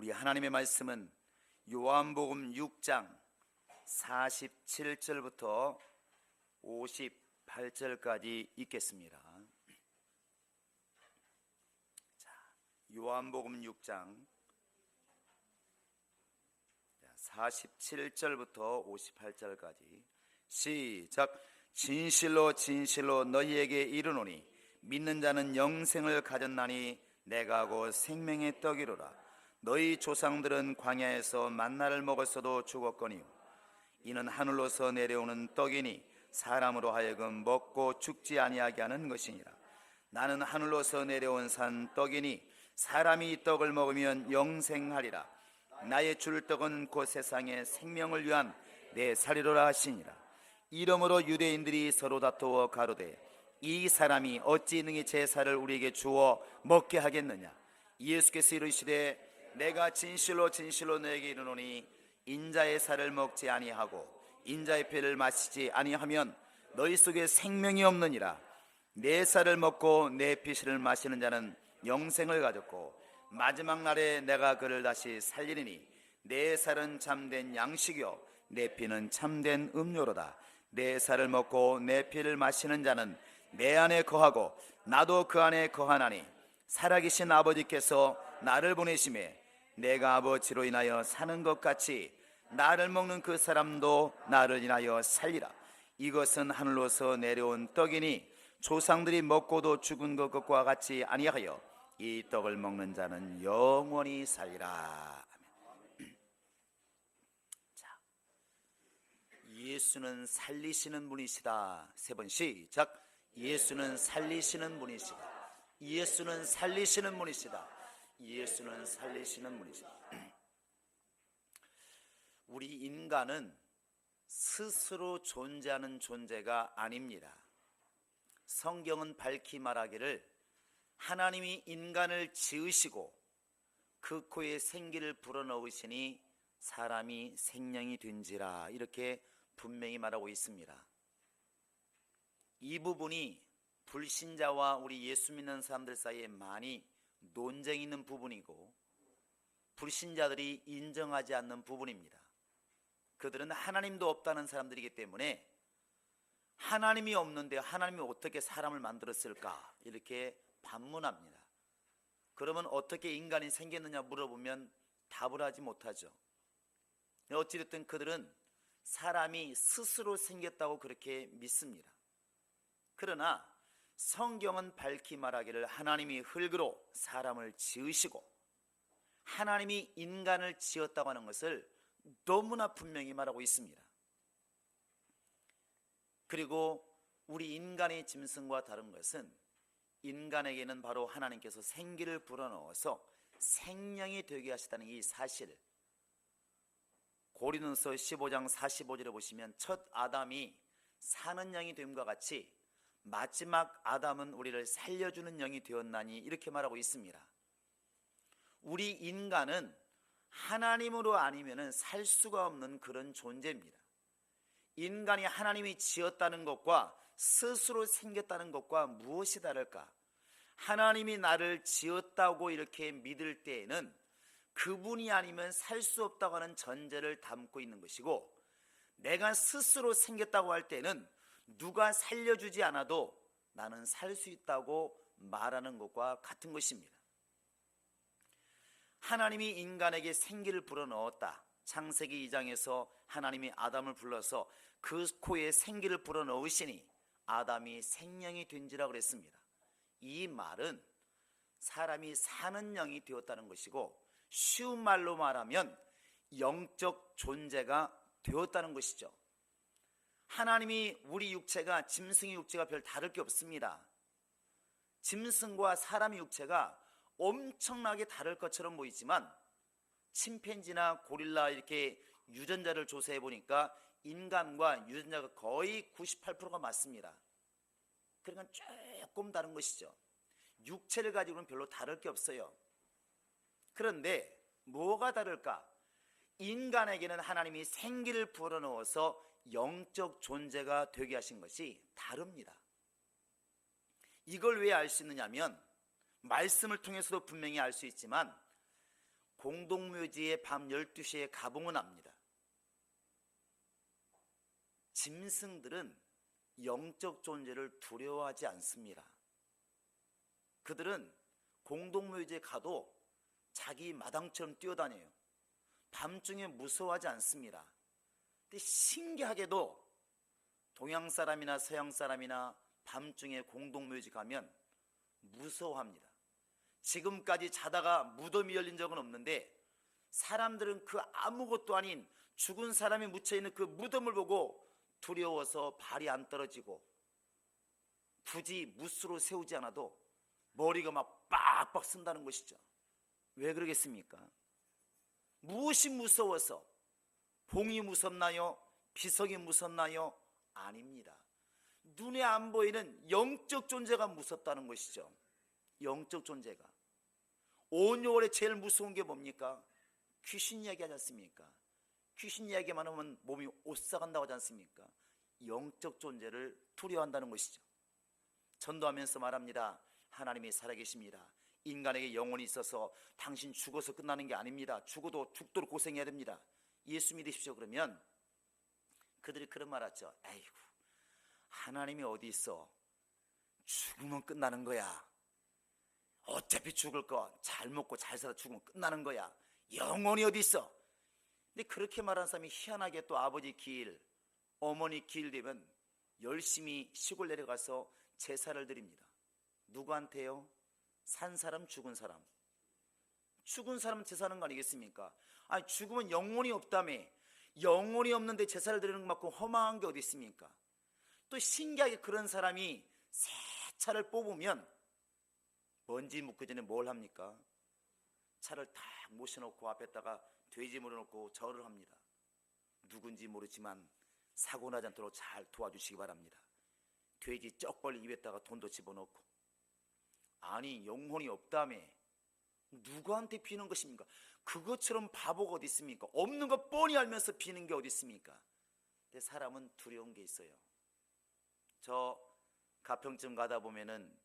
우리 하나님의 말씀은 요한복음 6장 47절부터 58절까지 읽겠습니다. 자, 요한복음 6장 47절부터 58절까지 시작. 진실로 진실로 너희에게 이르노니 믿는 자는 영생을 가졌나니 내가 곧 생명의 떡이로라. 너희 조상들은 광야에서 만나를 먹었어도 죽었거니와 이는 하늘로서 내려오는 떡이니 사람으로 하여금 먹고 죽지 아니하게 하는 것이니라. 나는 하늘로서 내려온 산 떡이니 사람이 이 떡을 먹으면 영생하리라. 나의 줄 떡은 곧 세상의 생명을 위한 내 살이로라 하시니라. 이러므로 유대인들이 서로 다투어 가로되 이 사람이 어찌 능히 제사를 우리에게 주어 먹게 하겠느냐. 예수께서 이르시되 내가 진실로 진실로 너에게 이르노니 인자의 살을 먹지 아니하고 인자의 피를 마시지 아니하면 너희 속에 생명이 없느니라. 내 살을 먹고 내 피를 마시는 자는 영생을 가졌고 마지막 날에 내가 그를 다시 살리리니 내 살은 참된 양식이요 내 피는 참된 음료로다. 내 살을 먹고 내 피를 마시는 자는 내 안에 거하고 나도 그 안에 거하나니 살아계신 아버지께서 나를 보내심에 내가 아버지로 인하여 사는 것 같이 나를 먹는 그 사람도 나를 인하여 살리라. 이것은 하늘로서 내려온 떡이니 조상들이 먹고도 죽은 것과 같이 아니하여 이 떡을 먹는 자는 영원히 살리라. 아멘. 자, 예수는 살리시는 분이시다. 세 번 시작. 예수는 살리시는 분이시다. 예수는 살리시는 분이시다. 예수는 살리시는 분이시다. 우리 인간은 스스로 존재하는 존재가 아닙니다. 성경은 밝히 말하기를 하나님이 인간을 지으시고 그 코에 생기를 불어넣으시니 사람이 생명이 된지라 이렇게 분명히 말하고 있습니다. 이 부분이 불신자와 우리 예수 믿는 사람들 사이에 많이 논쟁이 있는 부분이고 불신자들이 인정하지 않는 부분입니다. 그들은 하나님도 없다는 사람들이기 때문에 하나님이 없는데 하나님이 어떻게 사람을 만들었을까 이렇게 반문합니다. 그러면 어떻게 인간이 생겼느냐 물어보면 답을 하지 못하죠. 어찌됐든 그들은 사람이 스스로 생겼다고 그렇게 믿습니다. 그러나 성경은 밝히 말하기를 하나님이 흙으로 사람을 지으시고 하나님이 인간을 지었다고 하는 것을 너무나 분명히 말하고 있습니다. 그리고 우리 인간의 짐승과 다른 것은 인간에게는 바로 하나님께서 생기를 불어넣어서 생명이 되게 하시다는 이 사실, 고린도서 15장 45절에 보시면 첫 아담이 사는 영이 됨과 같이 마지막 아담은 우리를 살려주는 영이 되었나니 이렇게 말하고 있습니다. 우리 인간은 하나님으로 아니면 살 수가 없는 그런 존재입니다. 인간이 하나님이 지었다는 것과 스스로 생겼다는 것과 무엇이 다를까? 하나님이 나를 지었다고 이렇게 믿을 때에는 그분이 아니면 살 수 없다고 하는 전제를 담고 있는 것이고, 내가 스스로 생겼다고 할 때는 누가 살려주지 않아도 나는 살 수 있다고 말하는 것과 같은 것입니다. 하나님이 인간에게 생기를 불어넣었다. 창세기 2장에서 하나님이 아담을 불러서 그 코에 생기를 불어넣으시니 아담이 생명이 된지라 그랬습니다. 이 말은 사람이 사는 영이 되었다는 것이고, 쉬운 말로 말하면 영적 존재가 되었다는 것이죠. 하나님이 우리 육체가 짐승의 육체가 별 다를 게 없습니다. 짐승과 사람의 육체가 엄청나게 다를 것처럼 보이지만 침팬지나 고릴라 이렇게 유전자를 조사해 보니까 인간과 유전자가 거의 98%가 맞습니다. 그러니까 조금 다른 것이죠. 육체를 가지고는 별로 다를 게 없어요. 그런데 뭐가 다를까? 인간에게는 하나님이 생기를 불어넣어서 영적 존재가 되게 하신 것이 다릅니다. 이걸 왜 알 수 있느냐면 말씀을 통해서도 분명히 알 수 있지만 공동묘지에 밤 12시에 가봉은 합니다. 짐승들은 영적 존재를 두려워하지 않습니다. 그들은 공동묘지에 가도 자기 마당처럼 뛰어다녀요. 밤중에 무서워하지 않습니다. 근데 신기하게도 동양 사람이나 서양 사람이나 밤중에 공동묘지 가면 무서워합니다. 지금까지 자다가 무덤이 열린 적은 없는데 사람들은 그 아무것도 아닌 죽은 사람이 묻혀있는 그 무덤을 보고 두려워서 발이 안 떨어지고 굳이 무스로 세우지 않아도 머리가 막 빡빡 쓴다는 것이죠. 왜 그러겠습니까? 무엇이 무서워서? 봉이 무섭나요? 비석이 무섭나요? 아닙니다. 눈에 안 보이는 영적 존재가 무섭다는 것이죠. 영적 존재가. 온요월에 제일 무서운 게 뭡니까? 귀신 이야기 하지 않습니까? 귀신 이야기만 하면 몸이 오싹한다고 하지 않습니까? 영적 존재를 두려워한다는 것이죠. 전도하면서 말합니다. 하나님이 살아계십니다. 인간에게 영혼이 있어서 당신 죽어서 끝나는 게 아닙니다. 죽어도 죽도록 고생해야 됩니다. 예수 믿으십시오. 그러면 그들이 그런 말 하죠. 에이구, 하나님이 어디 있어? 죽으면 끝나는 거야. 어차피 죽을 거 잘 먹고 잘 살아 죽으면 끝나는 거야. 영혼이 어디 있어? 근데 그렇게 말하는 사람이 희한하게 또 아버지 기일, 어머니 기일 되면 열심히 시골 내려가서 제사를 드립니다. 누구한테요? 산 사람, 죽은 사람. 죽은 사람은 제사하는 거 아니겠습니까? 아니, 죽으면 영혼이 없다며. 영혼이 없는데 제사를 드리는 것만큼 허망한 게 어디 있습니까? 또 신기하게 그런 사람이 새 차를 뽑으면 먼지 묻기 전에 뭘 합니까? 차를 탁 모셔놓고 앞에다가 돼지 물어놓고 절을 합니다. 누군지 모르지만 사고 나지 않도록 잘 도와주시기 바랍니다. 돼지 쩍벌리 입에다가 돈도 집어넣고. 아니, 영혼이 없다며 누구한테 비는 것입니까? 그것처럼 바보가 어디 있습니까? 없는 거 뻔히 알면서 비는 게 어디 있습니까? 근데 사람은 두려운 게 있어요. 저 가평쯤 가다 보면은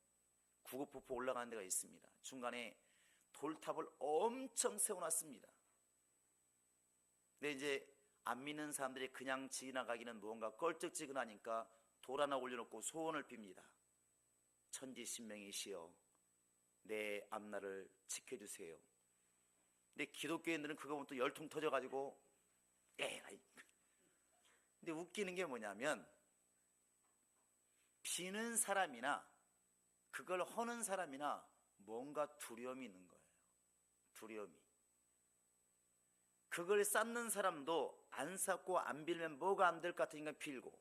구급폭포 올라가는 데가 있습니다. 중간에 돌탑을 엄청 세워놨습니다. 근데 이제 안 믿는 사람들이 그냥 지나가기는 뭔가 껄쩍지근하니까 돌 하나 올려놓고 소원을 빕니다. 천지신명이시여 내 앞날을 지켜주세요. 근데 기독교인들은 그거 보면 또 열통 터져가지고 에라이. 근데 웃기는 게 뭐냐면 비는 사람이나 그걸 허는 사람이나 뭔가 두려움이 있는 거예요. 두려움이. 그걸 쌓는 사람도 안 쌓고 안 빌면 뭐가 안 될 것 같으니까 빌고,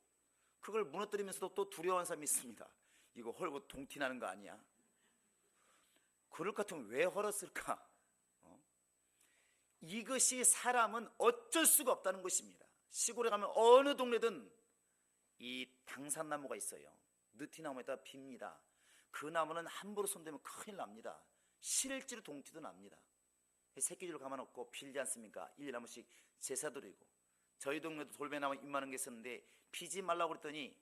그걸 무너뜨리면서도 또 두려워하는 사람이 있습니다. 이거 헐고 동티나는 거 아니야? 그럴 것 같으면 왜 헐었을까? 이것이 사람은 어쩔 수가 없다는 것입니다. 시골에 가면 어느 동네든 이 당산나무가 있어요. 느티나무에다 빕니다. 그 나무는 함부로 손대면 큰일 납니다. 실제로 동티도 납니다. 새끼줄 감아놓고 빌지 않습니까? 1년에 한 번씩 제사 드리고. 저희 동네도 돌배나무 이만한 게 있었는데 피지 말라고 그랬더니,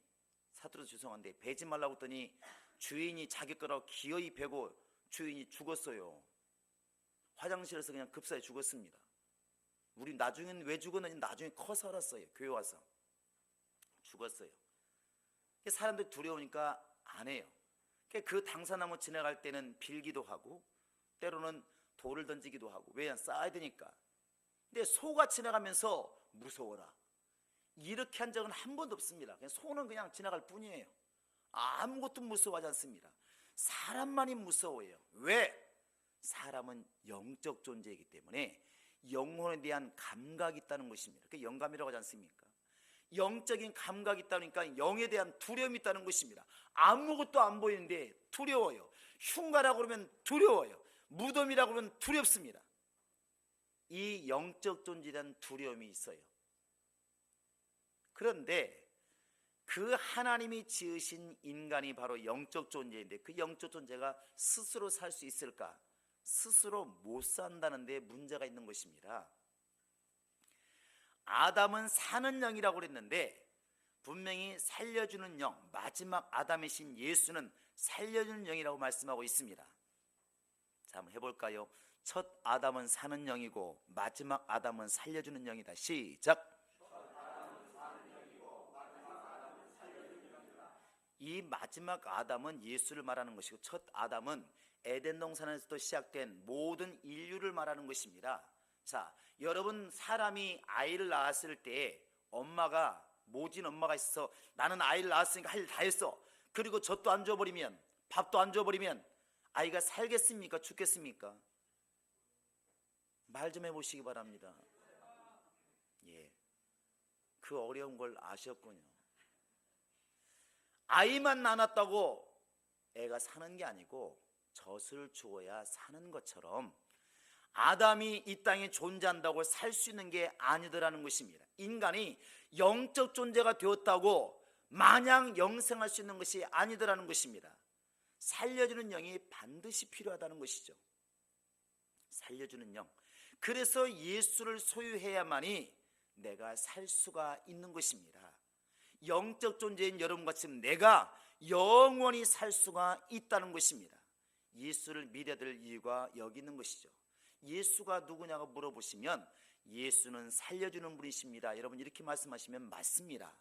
사투로 죄송한데 베지 말라고 했더니 주인이 자기 거라고 기어이 베고 주인이 죽었어요. 화장실에서 그냥 급사에 죽었습니다. 우리 나중엔 왜 죽었는지 나중에 커서 알았어요. 교회 와서 죽었어요. 사람들이 두려우니까 안 해요. 그 당사나무 지나갈 때는 빌기도 하고 때로는 돌을 던지기도 하고. 왜? 쌓아야 되니까. 근데 소가 지나가면서 무서워라 이렇게 한 적은 한 번도 없습니다. 소는 그냥 지나갈 뿐이에요. 아무것도 무서워하지 않습니다. 사람만이 무서워해요. 왜? 사람은 영적 존재이기 때문에 영혼에 대한 감각이 있다는 것입니다. 그게 영감이라고 하지 않습니까? 영적인 감각이 있다니까 영에 대한 두려움이 있다는 것입니다. 아무것도 안 보이는데 두려워요. 흉가라고 그러면 두려워요. 무덤이라고 그러면 두렵습니다. 이 영적 존재에 대한 두려움이 있어요. 그런데 그 하나님이 지으신 인간이 바로 영적 존재인데 그 영적 존재가 스스로 살 수 있을까? 스스로 못 산다는 데 문제가 있는 것입니다. 아담은 사는 영이라고 그랬는데 분명히 살려주는 영, 마지막 아담이신 예수는 살려주는 영이라고 말씀하고 있습니다. 자, 한번 해볼까요? 첫 아담은 사는 영이고 마지막 아담은 살려주는 영이다. 시작. 이 마지막 아담은 예수를 말하는 것이고 첫 아담은 에덴 동산에서부터 시작된 모든 인류를 말하는 것입니다. 자, 여러분, 사람이 아이를 낳았을 때 엄마가, 모진 엄마가 있어서 나는 아이를 낳았으니까 할 일 다 했어. 그리고 젖도 안 줘버리면, 밥도 안 줘버리면 아이가 살겠습니까? 죽겠습니까? 말 좀 해보시기 바랍니다. 예, 그 어려운 걸 아셨군요. 아이만 낳았다고 애가 사는 게 아니고 젖을 주어야 사는 것처럼 아담이 이 땅에 존재한다고 살 수 있는 게 아니더라는 것입니다. 인간이 영적 존재가 되었다고 마냥 영생할 수 있는 것이 아니더라는 것입니다. 살려주는 영이 반드시 필요하다는 것이죠. 살려주는 영. 그래서 예수를 소유해야만이 내가 살 수가 있는 것입니다. 영적 존재인 여러분같이 내가 영원히 살 수가 있다는 것입니다. 예수를 믿어야 이유가 여기 있는 것이죠. 예수가 누구냐고 물어보시면 예수는 살려주는 분이십니다. 여러분, 이렇게 말씀하시면 맞습니다.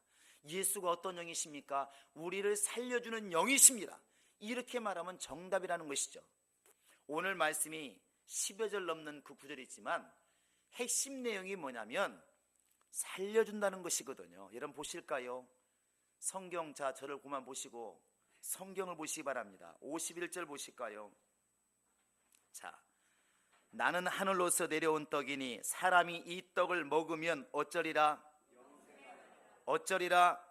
예수가 어떤 영이십니까? 우리를 살려주는 영이십니다. 이렇게 말하면 정답이라는 것이죠. 오늘 말씀이 10여 절 넘는 그 구절이 있지만 핵심 내용이 뭐냐면 살려준다는 것이거든요. 여러분 보실까요? 성경, 자, 저를 그만 보시고 성경을 보시기 바랍니다. 51절 보실까요? 자, 나는 하늘로서 내려온 떡이니 사람이 이 떡을 먹으면 어쩌리라? 어쩌리라?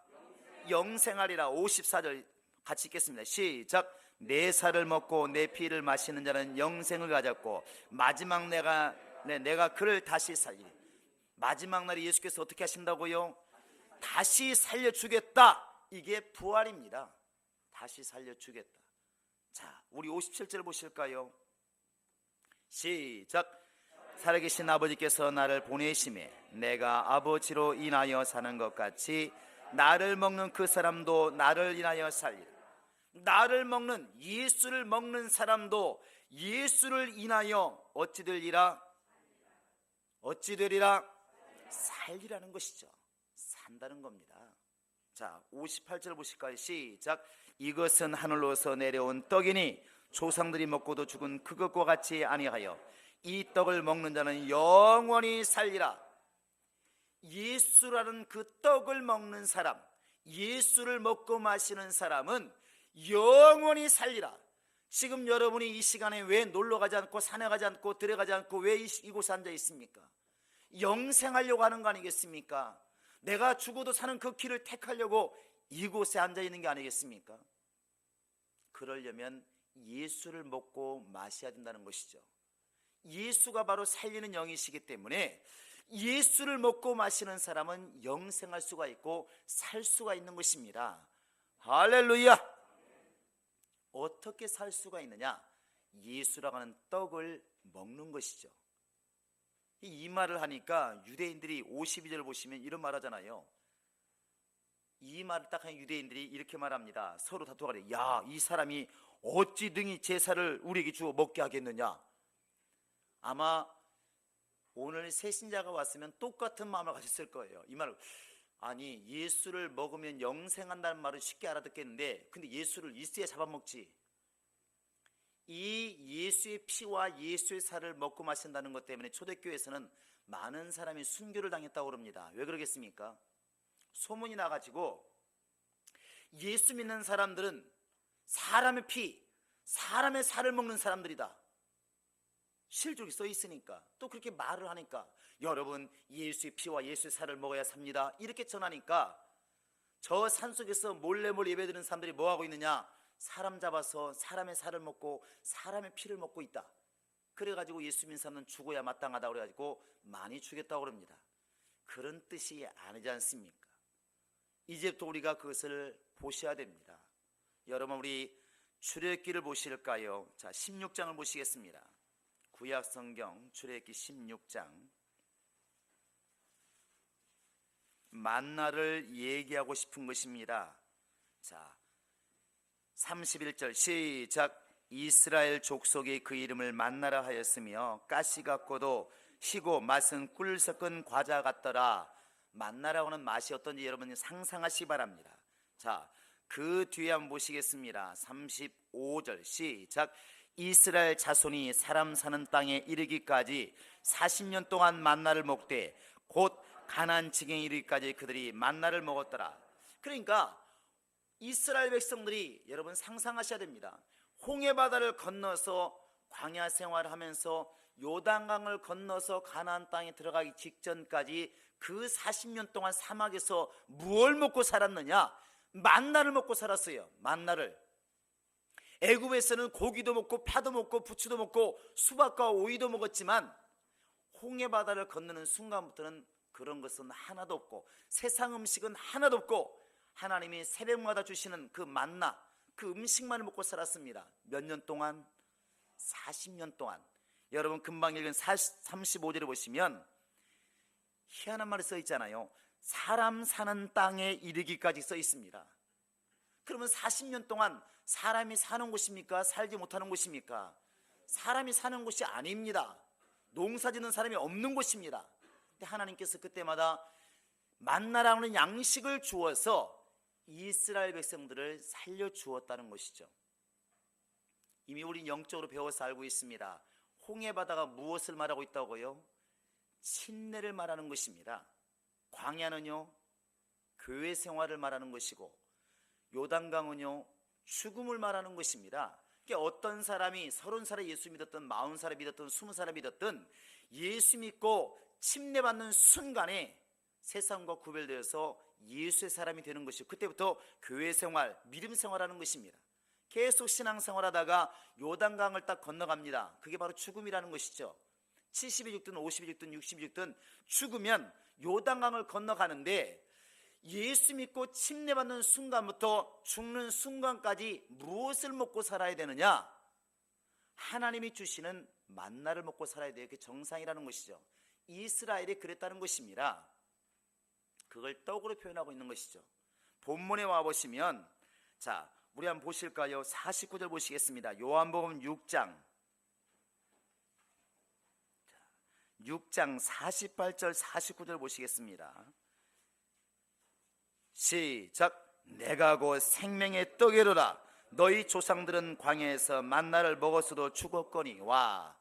영생하리라. 54절 같이 읽겠습니다. 시작. 내 살을 먹고 내 피를 마시는 자는 영생을 가졌고 마지막 내가 그를 다시 살리리. 마지막 날에 예수께서 어떻게 하신다고요? 다시 살려주겠다. 이게 부활입니다. 다시 살려주겠다. 자, 우리 57절 보실까요? 시작. 살아계신 아버지께서 나를 보내심에 내가 아버지로 인하여 사는 것 같이 나를 먹는 그 사람도 나를 인하여 살리라. 나를 먹는, 예수를 먹는 사람도 예수를 인하여 어찌 되리라? 어찌 되리라? 살리라는 것이죠. 산다는 겁니다. 자, 58절 보실까요? 시작. 이것은 하늘로서 내려온 떡이니 조상들이 먹고도 죽은 그것과 같이 아니하여 이 떡을 먹는 자는 영원히 살리라. 예수라는 그 떡을 먹는 사람, 예수를 먹고 마시는 사람은 영원히 살리라. 지금 여러분이 이 시간에 왜 놀러가지 않고 산에 가지 않고 들어가지 않고 왜 이곳에 앉아 있습니까? 영생하려고 하는 거 아니겠습니까? 내가 죽어도 사는 그 길을 택하려고 이곳에 앉아 있는 게 아니겠습니까? 그러려면 예수를 먹고 마셔야 된다는 것이죠. 예수가 바로 살리는 영이시기 때문에 예수를 먹고 마시는 사람은 영생할 수가 있고 살 수가 있는 것입니다. 할렐루야! 어떻게 살 수가 있느냐? 예수라고 하는 떡을 먹는 것이죠. 이 말을 하니까 유대인들이 52절 보시면 이런 말 하잖아요. 이 말을 딱 한 유대인들이 이렇게 말합니다. 서로 다투가래. 야, 이 사람이 어찌 등이 제사를 우리에게 주어 먹게 하겠느냐? 아마 오늘 새신자가 왔으면 똑같은 마음을 가졌을 거예요. 이 말을, 아니 예수를 먹으면 영생한다는 말을 쉽게 알아듣겠는데 근데 예수를 있어야 잡아먹지. 이 예수의 피와 예수의 살을 먹고 마신다는 것 때문에 초대교회에서는 많은 사람이 순교를 당했다고 그럽니다. 왜 그러겠습니까? 소문이 나가지고 예수 믿는 사람들은 사람의 피, 사람의 살을 먹는 사람들이다. 실족이 써 있으니까 또 그렇게 말을 하니까 여러분 예수의 피와 예수의 살을 먹어야 삽니다. 이렇게 전하니까 저 산속에서 몰래 예배드리는 사람들이 뭐하고 있느냐? 사람 잡아서 사람의 살을 먹고 사람의 피를 먹고 있다. 그래가지고 예수 믿는 사람은 죽어야 마땅하다고 그래가지고 많이 죽였다고 그럽니다. 그런 뜻이 아니지 않습니까? 이제부터 우리가 그것을 보셔야 됩니다. 여러분 우리 출애굽기를 보실까요? 자, 16장을 보시겠습니다. 구약성경 출애굽기 16장. 만나를 얘기하고 싶은 것입니다. 자, 31절 시작. 이스라엘 족속이 그 이름을 만나라 하였으며 가시 같고도 시고 맛은 꿀 섞은 과자 같더라. 만나라고 하는 맛이 어떤지 여러분이 상상하시기 바랍니다. 자, 그 뒤에 한번 보시겠습니다. 35절 시작. 이스라엘 자손이 사람 사는 땅에 이르기까지 40년 동안 만나를 먹되 곧 가나안 지경에 이르기까지 그들이 만나를 먹었더라. 그러니까 이스라엘 백성들이 여러분 상상하셔야 됩니다. 홍해바다를 건너서 광야 생활을 하면서 요단강을 건너서 가나안 땅에 들어가기 직전까지 그 40년 동안 사막에서 무엇을 먹고 살았느냐? 만나를 먹고 살았어요. 만나를. 애굽에서는 고기도 먹고 파도 먹고 부추도 먹고 수박과 오이도 먹었지만 홍해바다를 건너는 순간부터는 그런 것은 하나도 없고 세상 음식은 하나도 없고 하나님이 새벽마다 주시는 그 만나, 그 음식만을 먹고 살았습니다. 몇 년 동안? 40년 동안. 여러분 금방 읽은 35절에 보시면 희한한 말이 써 있잖아요. 사람 사는 땅에 이르기까지 써 있습니다. 그러면 40년 동안 사람이 사는 곳입니까? 살지 못하는 곳입니까? 사람이 사는 곳이 아닙니다. 농사 짓는 사람이 없는 곳입니다. 근데 하나님께서 그때마다 만나라는 양식을 주어서 이스라엘 백성들을 살려주었다는 것이죠. 이미 우리 영적으로 배워서 알고 있습니다. 홍해바다가 무엇을 말하고 있다고요? 침례를 말하는 것입니다. 광야는요 교회 생활을 말하는 것이고 요단강은요 죽음을 말하는 것입니다. 그러니까 어떤 사람이 30살에 예수 믿었든 40살에 믿었든 20살에 믿었든 예수 믿고 침례받는 순간에 세상과 구별되어서 예수의 사람이 되는 것이고 그때부터 교회 생활, 믿음 생활하는 것입니다. 계속 신앙생활하다가 요단강을 딱 건너갑니다. 그게 바로 죽음이라는 것이죠. 70이 죽든 50이 죽든 60이 죽든 죽으면 요단강을 건너가는데 예수 믿고 침례받는 순간부터 죽는 순간까지 무엇을 먹고 살아야 되느냐? 하나님이 주시는 만나를 먹고 살아야 돼요. 그게 정상이라는 것이죠. 이스라엘이 그랬다는 것입니다. 그걸 떡으로 표현하고 있는 것이죠. 본문에 와보시면 자 우리 한번 보실까요? 49절 보시겠습니다. 요한복음 6장 48절 49절 보시겠습니다. 시작. 내가 곧 생명의 떡이로라. 너희 조상들은 광야에서 만나를 먹었어도 죽었거니와.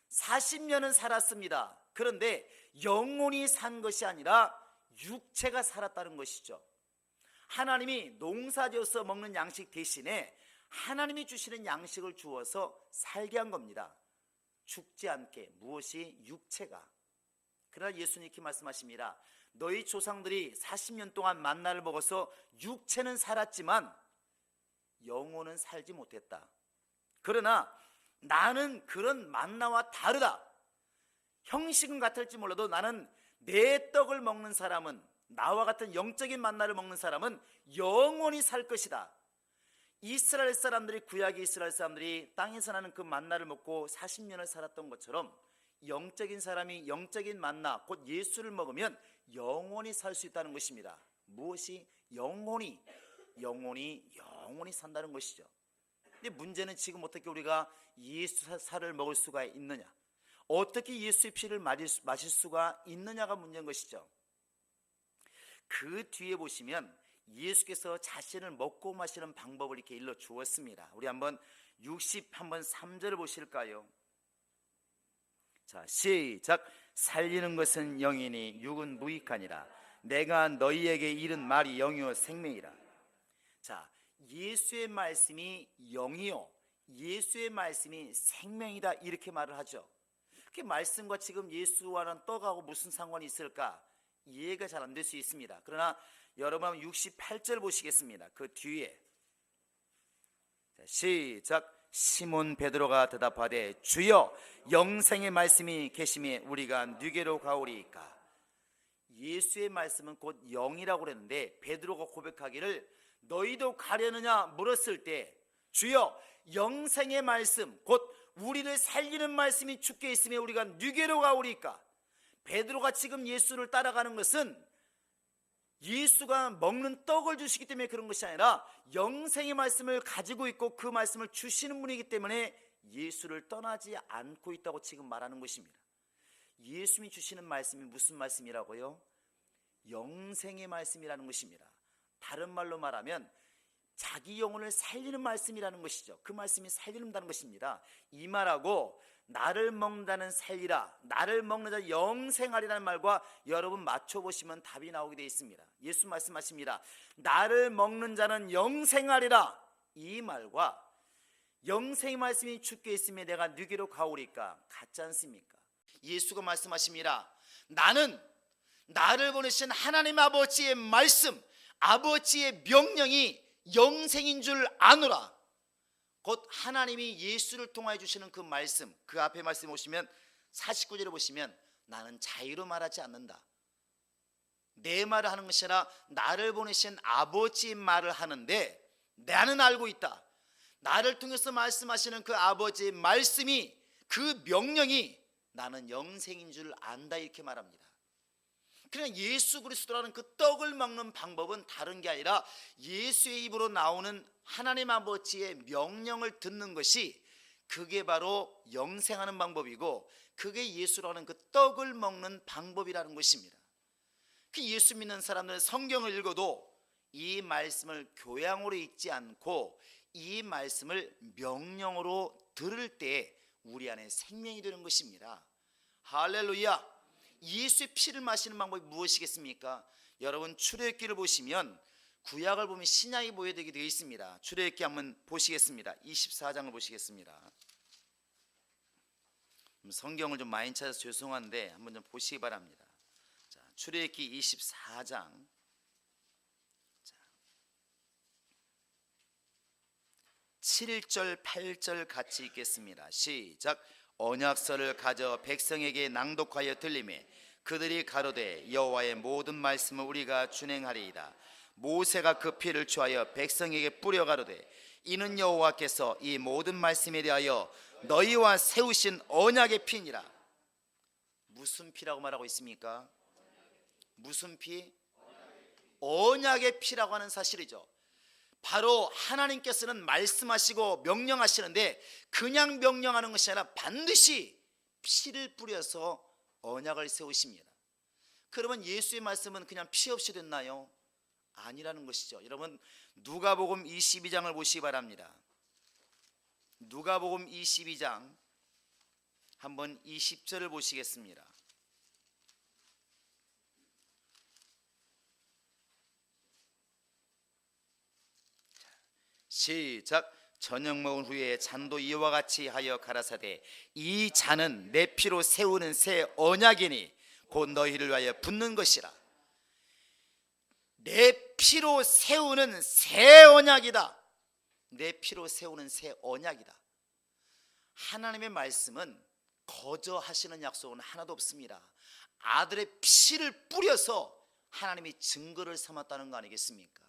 40년은 살았습니다. 그런데 영혼이 산 것이 아니라 육체가 살았다는 것이죠. 하나님이 농사지어서 먹는 양식 대신에 하나님이 주시는 양식을 주어서 살게 한 겁니다. 죽지 않게. 무엇이? 육체가. 그러나 예수님 이렇게 말씀하십니다. 너희 조상들이 40년 동안 만나를 먹어서 육체는 살았지만 영혼은 살지 못했다. 그러나 나는 그런 만나와 다르다. 형식은 같을지 몰라도 나는 내 떡을 먹는 사람은, 나와 같은 영적인 만나를 먹는 사람은 영원히 살 것이다. 이스라엘 사람들이, 구약의 이스라엘 사람들이 땅에서 나는 그 만나를 먹고 40년을 살았던 것처럼 영적인 사람이 영적인 만나, 곧 예수를 먹으면 영원히 살 수 있다는 것입니다. 무엇이? 영원히 산다는 것이죠. 근데 문제는 지금 어떻게 우리가 예수 살을 먹을 수가 있느냐, 어떻게 예수의 피를 마실 수가 있느냐가 문제인 것이죠. 그 뒤에 보시면 예수께서 자신을 먹고 마시는 방법을 이렇게 일러 주었습니다. 우리 한번 3절을 보실까요? 자, 시작. 살리는 것은 영이니 육은 무익하니라. 내가 너희에게 이른 말이 영이요 생명이라. 자, 예수의 말씀이 영이요, 예수의 말씀이 생명이다, 이렇게 말을 하죠. 그 말씀과 지금 예수와는 떡하고 무슨 상관이 있을까? 이해가 잘 안 될 수 있습니다. 그러나 여러분 68절 보시겠습니다. 그 뒤에 시작. 시몬 베드로가 대답하되 주여 영생의 말씀이 계심에 우리가 누게로 가오리이까. 예수의 말씀은 곧 영이라고 그랬는데 베드로가 고백하기를 너희도 가려느냐 물었을 때 주여 영생의 말씀, 곧 우리를 살리는 말씀이 주께 있음에 우리가 누게로 가오리이까. 베드로가 지금 예수를 따라가는 것은 예수가 먹는 떡을 주시기 때문에 그런 것이 아니라 영생의 말씀을 가지고 있고 그 말씀을 주시는 분이기 때문에 예수를 떠나지 않고 있다고 지금 말하는 것입니다. 예수님이 주시는 말씀이 무슨 말씀이라고요? 영생의 말씀이라는 것입니다. 다른 말로 말하면 자기 영혼을 살리는 말씀이라는 것이죠. 그 말씀이 살리는다는 것입니다. 이 말하고 나를 먹는다는 살리라, 나를 먹는 자 영생하리라는 말과 여러분 맞춰보시면 답이 나오게 되어 있습니다. 예수 말씀하십니다. 나를 먹는 자는 영생하리라. 이 말과 영생의 말씀이 주께 있으면 내가 누게로 가오리까 같지 않습니까? 예수가 말씀하십니다. 나는 나를 보내신 하나님 아버지의 말씀, 아버지의 명령이 영생인 줄 아노라. 곧 하나님이 예수를 통하여 주시는 그 말씀, 그 앞에 말씀 보시면 49절에 보시면 나는 자유로 말하지 않는다. 내 말을 하는 것이 아니라 나를 보내신 아버지의 말을 하는데 나는 알고 있다. 나를 통해서 말씀하시는 그 아버지의 말씀이, 그 명령이 나는 영생인 줄 안다, 이렇게 말합니다. 그냥 예수 그리스도라는 그 떡을 먹는 방법은 다른 게 아니라 예수의 입으로 나오는 하나님 아버지의 명령을 듣는 것이, 그게 바로 영생하는 방법이고 그게 예수라는 그 떡을 먹는 방법이라는 것입니다. 그 예수 믿는 사람들은 성경을 읽어도 이 말씀을 교양으로 읽지 않고 이 말씀을 명령으로 들을 때 우리 안에 생명이 되는 것입니다. 할렐루야. 예수의 피를 마시는 방법이 무엇이겠습니까? 여러분 출애굽기를 보시면 구약을 보면 신약이 보여되게 되어 있습니다. 출애굽기 한번 보시겠습니다. 24장을 보시겠습니다. 성경을 좀 많이 찾아서 죄송한데 한번 좀 보시기 바랍니다. 자, 출애굽기 24장 7절 8절 같이 읽겠습니다. 시작. 언약서를 가져 백성에게 낭독하여 들리매 그들이 가로되 여호와의 모든 말씀을 우리가 준행하리이다. 모세가 그 피를 취하여 백성에게 뿌려 가로되 이는 여호와께서 이 모든 말씀에 대하여 너희와 세우신 언약의 피니라. 무슨 피라고 말하고 있습니까? 무슨 피? 언약의 피라고 하는 사실이죠. 바로 하나님께서는 말씀하시고 명령하시는데 그냥 명령하는 것이 아니라 반드시 피를 뿌려서 언약을 세우십니다. 그러면 예수의 말씀은 그냥 피 없이 됐나요? 아니라는 것이죠. 여러분 누가복음 22장을 보시기 바랍니다. 누가복음 22장 한번 20절을 보시겠습니다. 시작. 저녁 먹은 후에 잔도 이와 같이 하여 가라사대 이 잔은 내 피로 세우는 새 언약이니 곧 너희를 위하여 붓는 것이라. 내 피로 세우는 새 언약이다. 내 피로 세우는 새 언약이다. 하나님의 말씀은 거저하시는 약속은 하나도 없습니다. 아들의 피를 뿌려서 하나님이 증거를 삼았다는 거 아니겠습니까?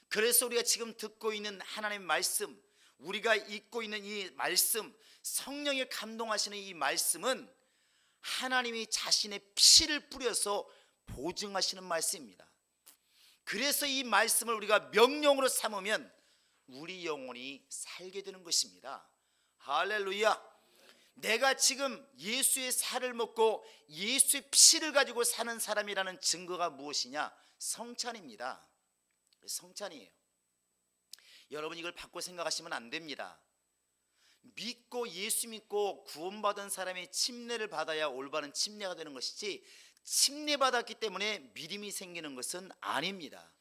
그래서 우리가 지금 듣고 있는 하나님의 말씀, 우리가 읽고 있는 이 말씀, 성령이 감동하시는 이 말씀은 하나님이 자신의 피를 뿌려서 보증하시는 말씀입니다. 그래서 이 말씀을 우리가 명령으로 삼으면 우리 영혼이 살게 되는 것입니다. 할렐루야. 내가 지금 예수의 살을 먹고 예수의 피를 가지고 사는 사람이라는 증거가 무엇이냐? 성찬입니다. 성찬이에요. 여러분 이걸 바꿔 생각하시면 안 됩니다. 믿고 예수 믿고 구원받은 사람이 침례를 받아야 올바른 침례가 되는 것이지 침례 받았기 때문에 믿음이 생기는 것은 아닙니다.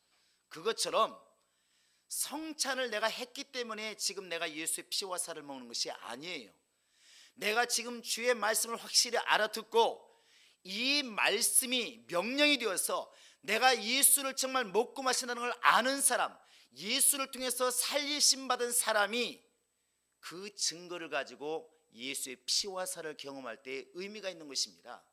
그것처럼 성찬을 내가 했기 때문에 지금 내가 예수의 피와 살을 먹는 것이 아니에요. 내가 지금 주의 말씀을 확실히 알아듣고 이 말씀이 명령이 되어서 내가 예수를 정말 먹고 마신다는 걸 아는 사람, 예수를 통해서 살리심 받은 사람이 그 증거를 가지고 예수의 피와 살을 경험할 때 의미가 있는 것입니다.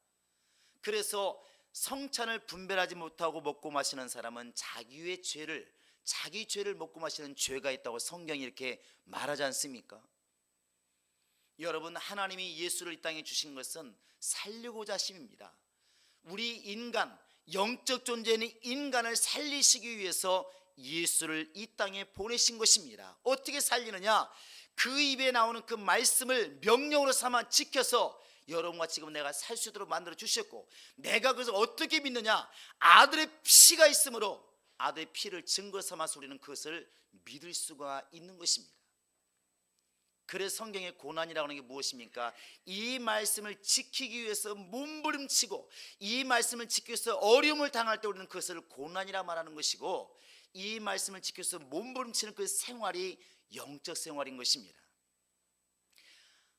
그래서 성찬을 분별하지 못하고 먹고 마시는 사람은 자기 죄를 먹고 마시는 죄가 있다고 성경이 이렇게 말하지 않습니까? 여러분 하나님이 예수를 이 땅에 주신 것은 살리고자 하심입니다. 우리 인간 영적 존재인 인간을 살리시기 위해서 예수를 이 땅에 보내신 것입니다. 어떻게 살리느냐? 그 입에 나오는 그 말씀을 명령으로 삼아 지켜서 여러분과 지금 내가 살 수 있도록 만들어 주셨고, 내가 그것을 어떻게 믿느냐? 아들의 피가 있으므로 아들의 피를 증거 삼아서 우리는 그것을 믿을 수가 있는 것입니다. 그래서 성경의 고난이라고 하는 게 무엇입니까? 이 말씀을 지키기 위해서 몸부림치고 이 말씀을 지키기 위해서 어려움을 당할 때 우리는 그것을 고난이라 말하는 것이고, 이 말씀을 지켜서 몸부림치는 그 생활이 영적 생활인 것입니다.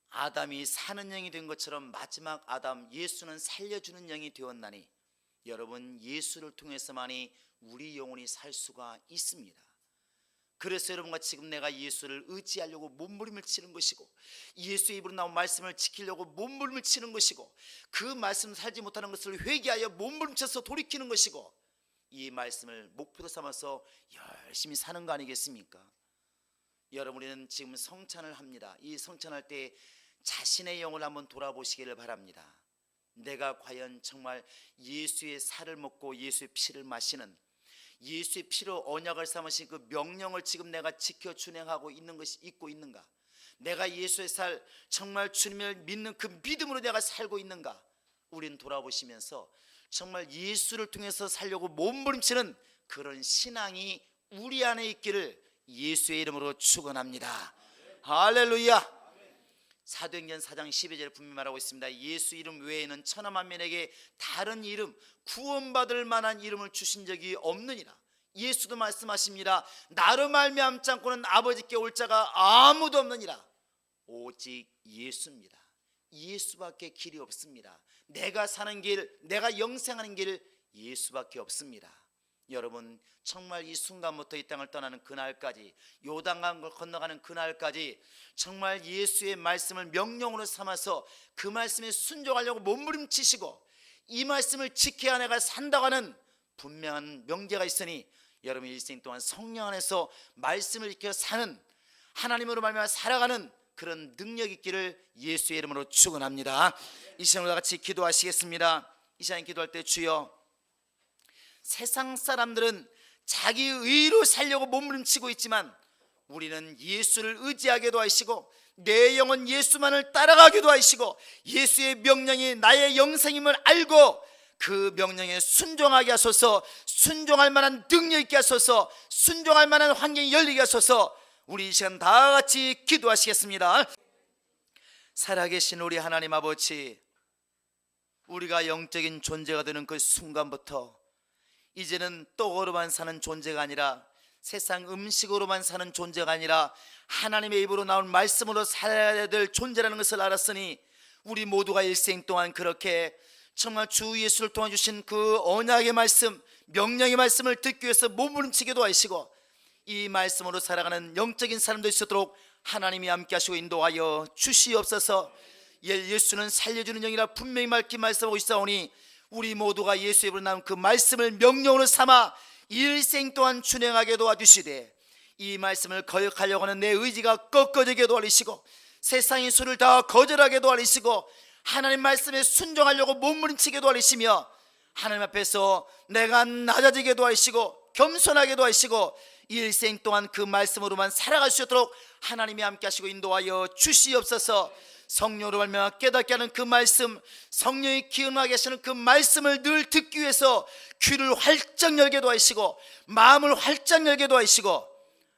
아담이 사는 영이 된 것처럼 마지막 아담 예수는 살려주는 영이 되었나니, 여러분 예수를 통해서만이 우리 영혼이 살 수가 있습니다. 그래서 여러분과 지금 내가 예수를 의지하려고 몸부림을 치는 것이고, 예수의 입으로 나온 말씀을 지키려고 몸부림을 치는 것이고, 그 말씀을 살지 못하는 것을 회개하여 몸부림쳐서 돌이키는 것이고, 이 말씀을 목표로 삼아서 열심히 사는 거 아니겠습니까? 여러분, 우리는 지금 성찬을 합니다. 이 성찬할 때 자신의 영을 한번 돌아보시기를 바랍니다. 내가 과연 정말 예수의 살을 먹고 예수의 피를 마시는, 예수의 피로 언약을 삼으신 그 명령을 지금 내가 지켜 준행하고 있는 것이 있고 있는가? 내가 예수의 살, 정말 주님을 믿는 그 믿음으로 내가 살고 있는가? 우리는 돌아보시면서 정말 예수를 통해서 살려고 몸부림치는 그런 신앙이 우리 안에 있기를 예수의 이름으로 축원합니다. 할렐루야. 사도행전 4장 12절에 분명히 말하고 있습니다. 예수 이름 외에는 천하 만민에게 다른 이름, 구원받을 만한 이름을 주신 적이 없느니라. 예수도 말씀하십니다. 나로 말미암지 않고는 아버지께 올 자가 아무도 없느니라. 오직 예수입니다. 예수밖에 길이 없습니다. 내가 사는 길, 내가 영생하는 길 예수밖에 없습니다. 여러분, 정말 이 순간부터 이 땅을 떠나는 그날까지, 요단강을 건너가는 그날까지 정말 예수의 말씀을 명령으로 삼아서 그 말씀에 순종하려고 몸부림치시고 이 말씀을 지켜야 내가 산다고 하는 분명한 명제가 있으니, 여러분 일생 동안 성령 안에서 말씀을 지켜 사는, 하나님으로 말미암아 살아가는 그런 능력 있기를 예수의 이름으로 축원합니다. 이 시간으로 다 같이 기도하시겠습니다. 이 시간 기도할 때, 주여, 세상 사람들은 자기 의로 살려고 몸부림치고 있지만 우리는 예수를 의지하게도 하시고 내 영혼 예수만을 따라가기도 하시고 예수의 명령이 나의 영생임을 알고 그 명령에 순종하게 하소서. 순종할 만한 능력 있게 하소서. 순종할 만한 환경이 열리게 하소서. 우리 이 시간 다 같이 기도하시겠습니다. 살아계신 우리 하나님 아버지, 우리가 영적인 존재가 되는 그 순간부터 이제는 떡으로만 사는 존재가 아니라, 세상 음식으로만 사는 존재가 아니라 하나님의 입으로 나온 말씀으로 살아야 될 존재라는 것을 알았으니, 우리 모두가 일생 동안 그렇게 정말 주 예수를 통해 주신 그 언약의 말씀, 명령의 말씀을 듣기 위해서 몸부림치기도 하시고 이 말씀으로 살아가는 영적인 사람도 있도록 하나님이 함께 하시고 인도하여 주시옵소서. 예수는 살려주는 영이라 분명히 맑게 말씀하고 있사오니 우리 모두가 예수의 입으로 나온 그 말씀을 명령으로 삼아 일생 동안 준행하게 도와주시되, 이 말씀을 거역하려고 하는 내 의지가 꺾어지게 도와주시고 세상의 수를 다 거절하게 도와주시고 하나님 말씀에 순종하려고 몸부림치게 도와주시며 하나님 앞에서 내가 낮아지게 도와주시고 겸손하게 도와주시고 일생 동안 그 말씀으로만 살아갈 수 있도록 하나님이 함께 하시고 인도하여 주시옵소서. 성령으로 말미암아 깨닫게 하는 그 말씀, 성령이 기운하게 하시는 그 말씀을 늘 듣기 위해서 귀를 활짝 열게 도와주시고 마음을 활짝 열게 도와주시고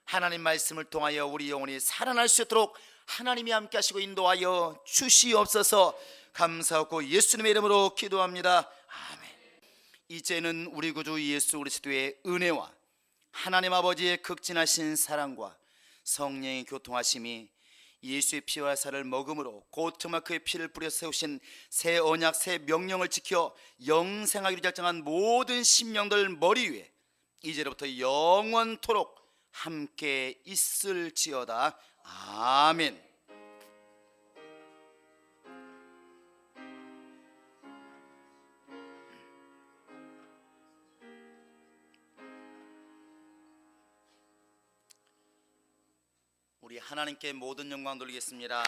하나님 말씀을 통하여 우리 영혼이 살아날 수 있도록 하나님이 함께 하시고 인도하여 주시옵소서. 감사하고 예수님의 이름으로 기도합니다. 아멘. 이제는 우리 구주 예수 그리스도의 은혜와 하나님 아버지의 극진하신 사랑과 성령의 교통하심이 예수의 피와 살을 먹음으로 곧 정말 그의 피를 뿌려 세우신 새 언약 새 명령을 지켜 영생하기로 결정한 모든 심령들 머리 위에 이제로부터 영원토록 함께 있을지어다. 아멘. 우리 하나님께 모든 영광 돌리겠습니다.